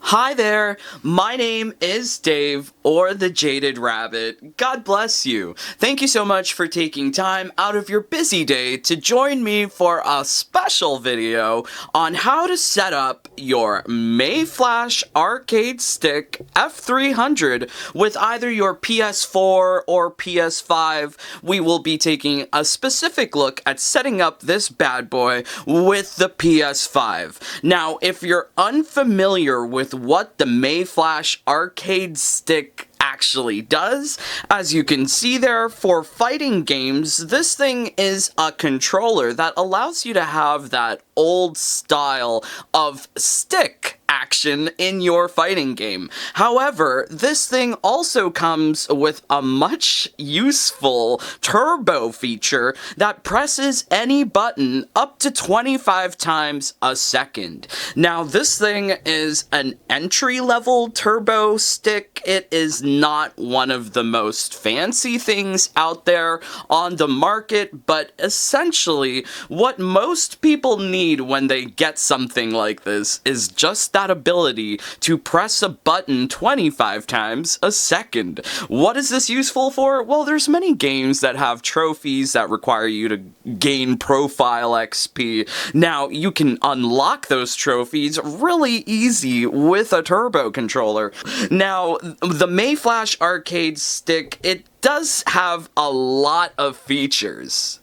Hi there, my name is Dave, or the Jaded Rabbit. God bless you. Thank you so much for taking time out of your busy day to join me for a special video on how to set up your Mayflash arcade stick F300 with either your PS4 or PS5. We will be taking a specific look at setting up this bad boy with the PS5. Now, if you're unfamiliar with what the Mayflash arcade stick actually does, as you can see there, for fighting games, this thing is a controller that allows you to have that old style of stick action in your fighting game. However, this thing also comes with a much useful turbo feature that presses any button up to 25 times a second. Now, this thing is an entry-level turbo stick. It is not one of the most fancy things out there on the market, but essentially what most people need when they get something like this is just that ability to press a button 25 times a second. What is this useful for? Well, there's many games that have trophies that require you to gain profile XP. Now, you can unlock those trophies really easy with a turbo controller. Now, the Mayflash arcade stick, it does have a lot of features.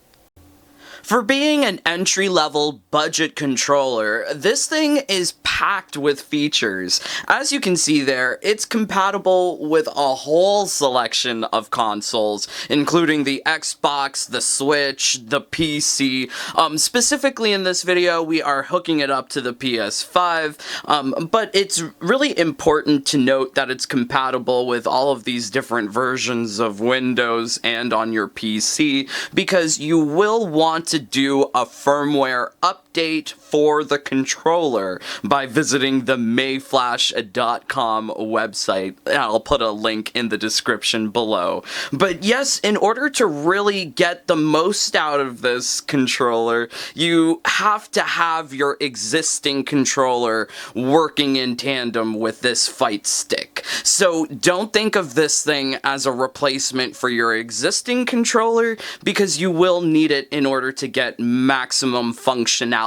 For being an entry-level budget controller, this thing is packed with features. As you can see there, it's compatible with a whole selection of consoles, including the Xbox, the Switch, the PC. Specifically in this video, we are hooking it up to the PS5, but it's really important to note that it's compatible with all of these different versions of Windows and on your PC, because you will want to do a firmware update for the controller by visiting the mayflash.com website. I'll put a link in the description below. But yes, in order to really get the most out of this controller, you have to have your existing controller working in tandem with this fight stick. So don't think of this thing as a replacement for your existing controller, because you will need it in order to get maximum functionality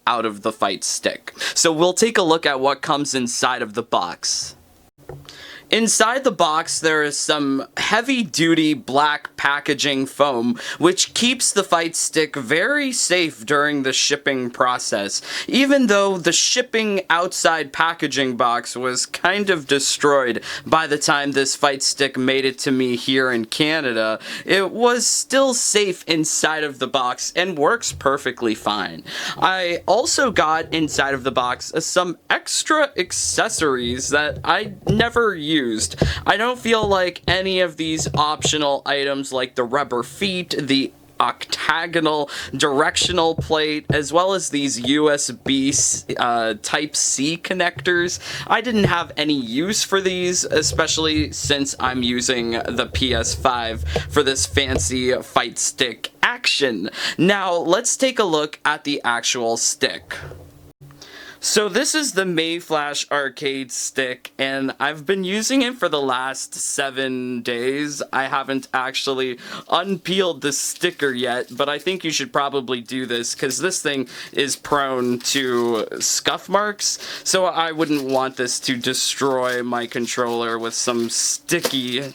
out of the fight stick. So we'll take a look at what comes inside of the box. Inside the box, there is some heavy-duty black packaging foam, which keeps the fight stick very safe during the shipping process. Even though the shipping outside packaging box was kind of destroyed by the time this fight stick made it to me here in Canada, it was still safe inside of the box and works perfectly fine. I also got inside of the box some extra accessories that I never used. I don't feel like any of these optional items like the rubber feet, the octagonal directional plate, as well as these USB Type-C connectors, I didn't have any use for these, especially since I'm using the PS5 for this fancy fight stick action. Now, let's take a look at the actual stick. So this is the Mayflash arcade stick, and I've been using it for the last 7 days. I haven't actually unpeeled the sticker yet, but I think you should probably do this because this thing is prone to scuff marks, so I wouldn't want this to destroy my controller with some sticky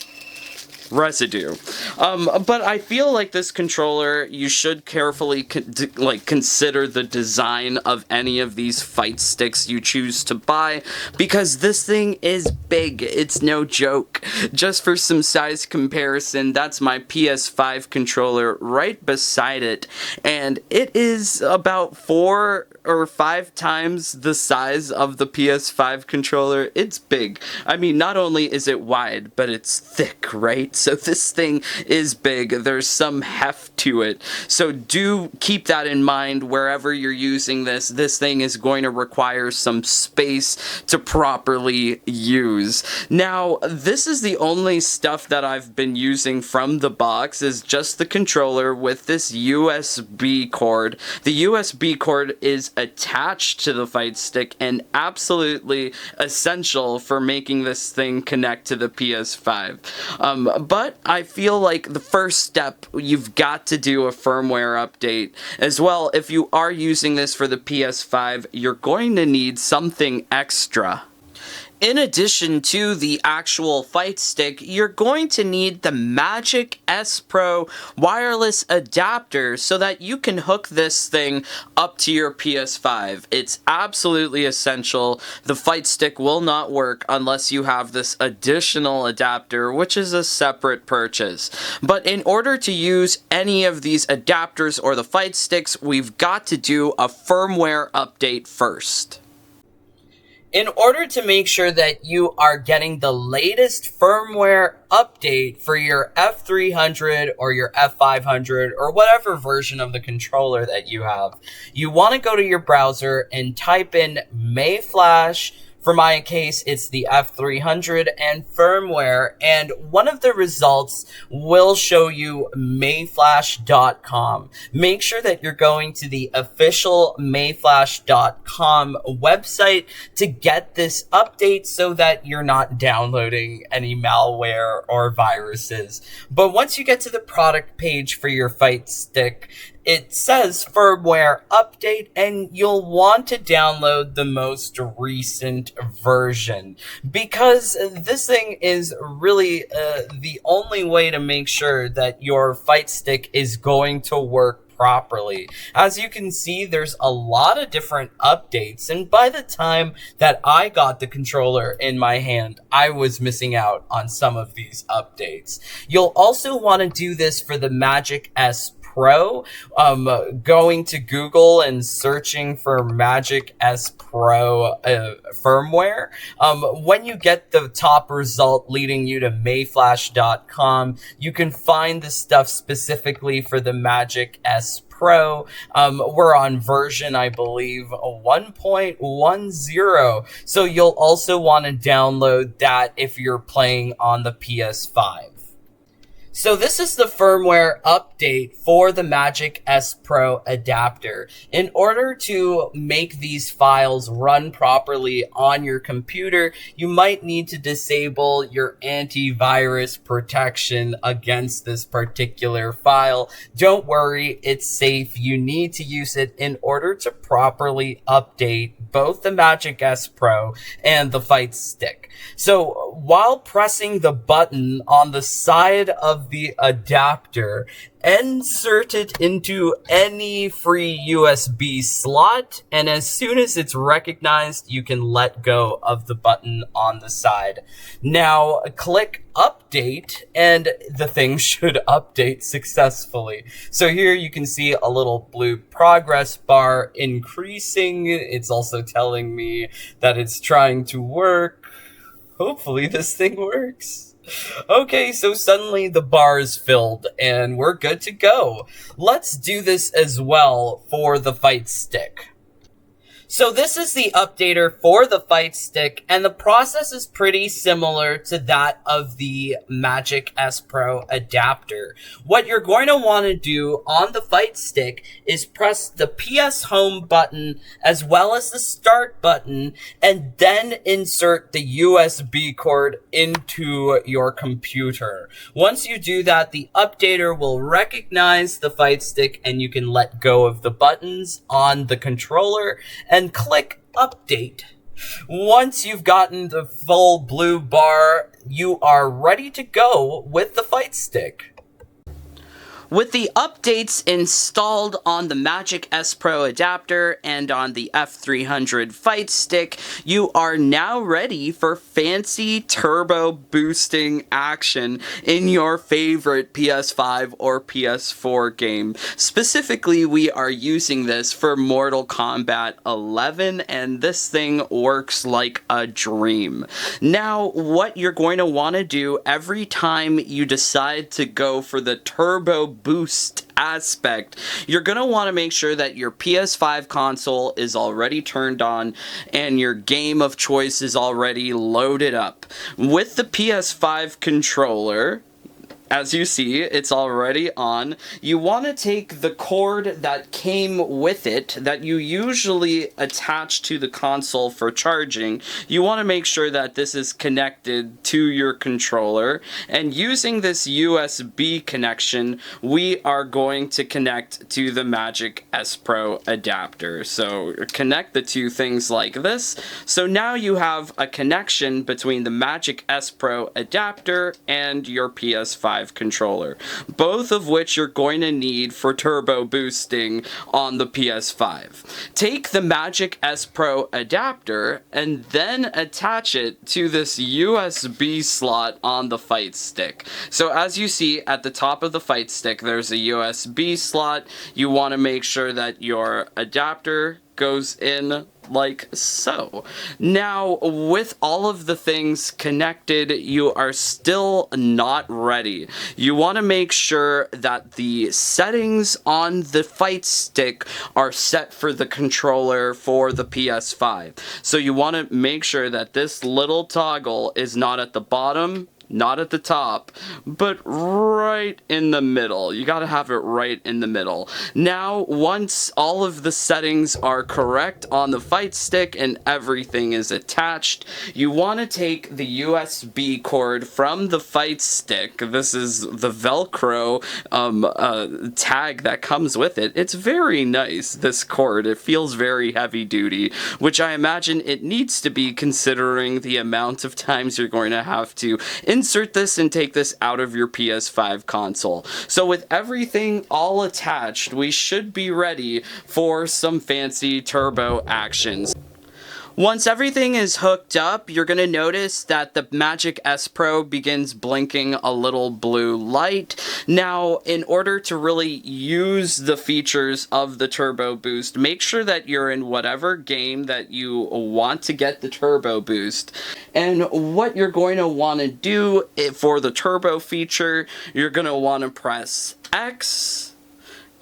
residue. But I feel like this controller, you should carefully consider the design of any of these fight sticks you choose to buy, because this thing is big. It's no joke. Just for some size comparison, that's my PS5 controller right beside it, and it is about 4 or 5 times the size of the PS5 controller. It's big. I mean, not only is it wide, but it's thick, right? so this thing is big. There's some heft to it, so do keep that in mind wherever you're using this. This thing is going to require some space to properly use. Now, this is the only stuff that I've been using from the box, is just the controller with this USB cord. The USB cord is attached to the fight stick and absolutely essential for making this thing connect to the PS5. But I feel like the first step, you've got to do a firmware update. As well, if you are using this for the PS5, you're going to need something extra. In addition to the actual fight stick, you're going to need the Magic S Pro wireless adapter so that you can hook this thing up to your PS5. It's absolutely essential. The fight stick will not work unless you have this additional adapter, which is a separate purchase. But in order to use any of these adapters or the fight sticks, we've got to do a firmware update first. In order to make sure that you are getting the latest firmware update for your F300 or your F500 or whatever version of the controller that you have, you want to go to your browser and type in Mayflash. For my case, it's the F300 and firmware, and one of the results will show you Mayflash.com. Make sure that you're going to the official Mayflash.com website to get this update so that you're not downloading any malware or viruses. But once you get to the product page for your fight stick, it says firmware update, and you'll want to download the most recent version, because this thing is really the only way to make sure that your fight stick is going to work properly. As you can see, there's a lot of different updates, and by the time that I got the controller in my hand, I was missing out on some of these updates. You'll also want to do this for the Magic S Pro, going to Google and searching for Magic S Pro firmware. When you get the top result leading you to Mayflash.com, you can find the stuff specifically for the Magic S Pro. We're on version, I believe, 1.10. So you'll also want to download that if you're playing on the PS5. So this is the firmware update for the Magic S Pro adapter. In order to make these files run properly on your computer, you might need to disable your antivirus protection against this particular file. Don't worry, it's safe. You need to use it in order to properly update both the Magic S Pro and the fight stick. So while pressing the button on the side of the adapter, insert it into any free USB slot, and as soon as it's recognized, you can let go of the button on the side. Now click update, and the thing should update successfully. So here you can see a little blue progress bar increasing. It's also telling me that it's trying to work. Hopefully this thing works. Okay, so suddenly the bar is filled and we're good to go. Let's do this as well for the fight stick. So this is the updater for the fight stick, and the process is pretty similar to that of the Magic S Pro adapter. What you're going to want to do on the fight stick is press the PS Home button as well as the Start button, and then insert the USB cord into your computer. Once you do that, the updater will recognize the fight stick and you can let go of the buttons on the controller and click update. Once you've gotten the full blue bar, you are ready to go with the fight stick. With the updates installed on the Magic S Pro adapter and on the F300 Fight Stick, you are now ready for fancy turbo boosting action in your favorite PS5 or PS4 game. Specifically, we are using this for Mortal Kombat 11, and this thing works like a dream. Now, what you're going to want to do every time you decide to go for the turbo boost aspect, you're going to want to make sure that your PS5 console is already turned on and your game of choice is already loaded up. With the PS5 controller, as you see, it's already on. You want to take the cord that came with it, that you usually attach to the console for charging. You want to make sure that this is connected to your controller. And using this USB connection, we are going to connect to the Magic S Pro adapter. So connect the two things like this. So now you have a connection between the Magic S Pro adapter and your PS5 controller, both of which you're going to need for turbo boosting on the PS5. Take the Magic S Pro adapter and then attach it to this USB slot on the Fight Stick. So as you see at the top of the Fight Stick, there's a USB slot. You want to make sure that your adapter goes in like so. Now, with all of the things connected, you are still not ready. You want to make sure that the settings on the Fight Stick are set for the controller for the PS5. So you want to make sure that this little toggle is not at the bottom, not at the top, but right in the middle. You gotta have it right in the middle. Now, once all of the settings are correct on the Fight Stick and everything is attached, you want to take the USB cord from the Fight Stick. This is the Velcro tag that comes with it. It's very nice, this cord. It feels very heavy duty, which I imagine it needs to be considering the amount of times you're going to have to insert this and take this out of your PS5 console. So with everything all attached, we should be ready for some fancy turbo actions. Once everything is hooked up, you're going to notice that the Magic S Pro begins blinking a little blue light. Now, in order to really use the features of the turbo boost, make sure that you're in whatever game that you want to get the turbo boost. And what you're going to want to do for the turbo feature, you're going to want to press X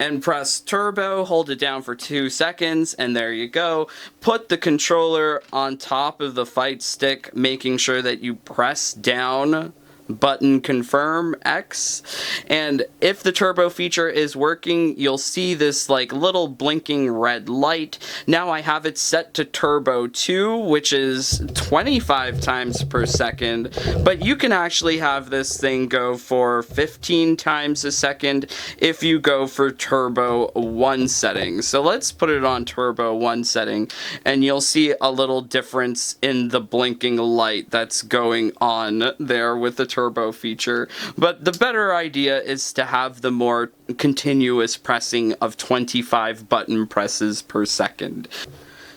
and press turbo, hold it down for 2 seconds, and there you go. Put the controller on top of the Fight Stick, making sure that you press down button confirm X, and if the turbo feature is working, you'll see this like little blinking red light. Now I have it set to turbo 2, which is 25 times per second, but you can actually have this thing go for 15 times a second if you go for turbo 1 setting. So let's put it on turbo 1 setting, and you'll see a little difference in the blinking light that's going on there with the turbo feature. But the better idea is to have the more continuous pressing of 25 button presses per second.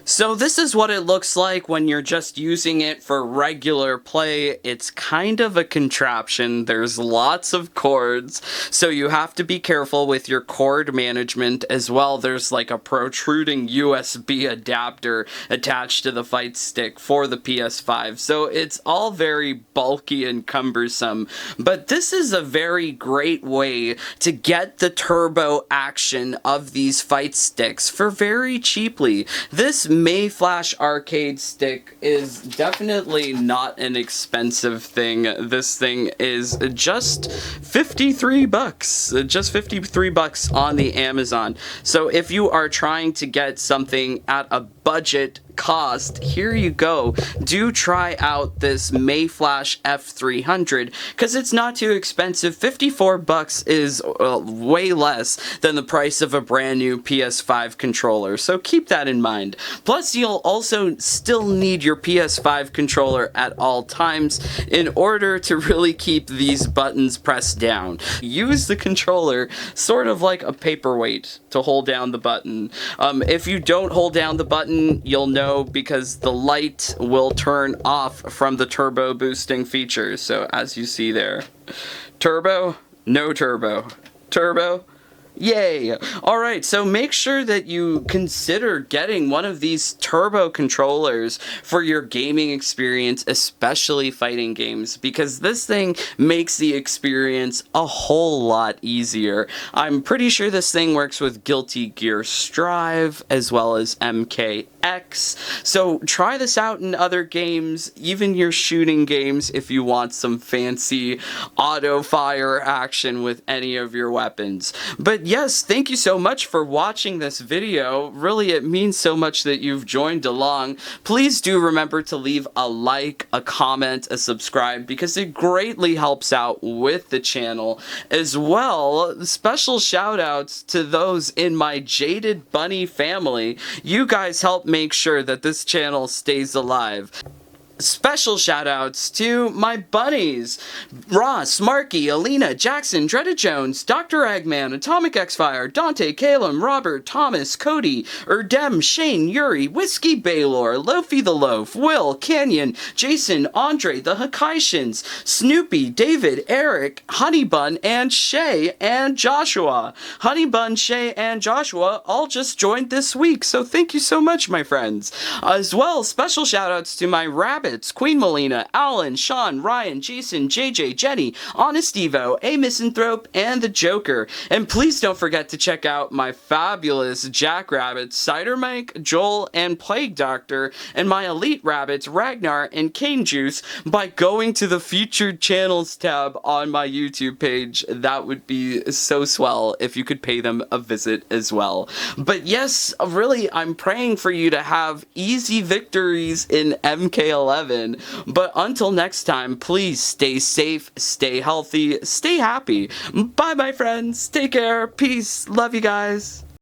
So this is what it looks like when you're just using it for regular play. It's kind of a contraption. There's lots of cords, so you have to be careful with your cord management as well. There's like a protruding USB adapter attached to the Fight Stick for the PS5, so it's all very bulky and cumbersome. But this is a very great way to get the turbo action of these Fight Sticks for very cheaply. This Mayflash arcade stick is definitely not an expensive thing. This thing is just 53 bucks. Just 53 bucks on the Amazon. So if you are trying to get something at a budget cost, here you go. Do try out this Mayflash F300 because it's not too expensive. 54 bucks is way less than the price of a brand new PS5 controller, so keep that in mind. Plus, you'll also still need your PS5 controller at all times in order to really keep these buttons pressed down. Use the controller sort of like a paperweight to hold down the button. If you don't hold down the button, you'll know because the light will turn off from the turbo boosting features. So as you see there, turbo, no turbo, turbo, yay! Alright, so make sure that you consider getting one of these turbo controllers for your gaming experience, especially fighting games, because this thing makes the experience a whole lot easier. I'm pretty sure this thing works with Guilty Gear Strive as well as MKX, so try this out in other games, even your shooting games if you want some fancy auto fire action with any of your weapons. But yes, thank you so much for watching this video. Really, it means so much that you've joined along. Please do remember to leave a like, a comment, a subscribe, because it greatly helps out with the channel. As well, special shout outs to those in my Jaded Bunny family. You guys help make sure that this channel stays alive. Special shoutouts to my bunnies, Ross, Marky, Alina, Jackson, Dreaded Jones, Dr. Eggman, Atomic X-Fire, Dante, Calum, Robert, Thomas, Cody, Erdem, Shane, Yuri, Whiskey Baylor, Lofi the Loaf, Will, Canyon, Jason, Andre, the Hakaishins, Snoopy, David, Eric, Honeybun, and Shay, and Joshua. Honeybun, Shay, and Joshua all just joined this week, so thank you so much, my friends. As well, special shoutouts to my rabbit, Queen Melina, Alan, Sean, Ryan, Jason, JJ, Jenny, Honest Evo, A Misanthrope, and the Joker. And please don't forget to check out my fabulous Jackrabbits, Cider Mike, Joel, and Plague Doctor, and my Elite Rabbits, Ragnar and Cane Juice, by going to the Featured Channels tab on my YouTube page. That would be so swell if you could pay them a visit as well. But yes, really, I'm praying for you to have easy victories in MK11. But until next time, please stay safe, stay healthy, stay happy. Bye, my friends. Take care. Peace. Love you guys.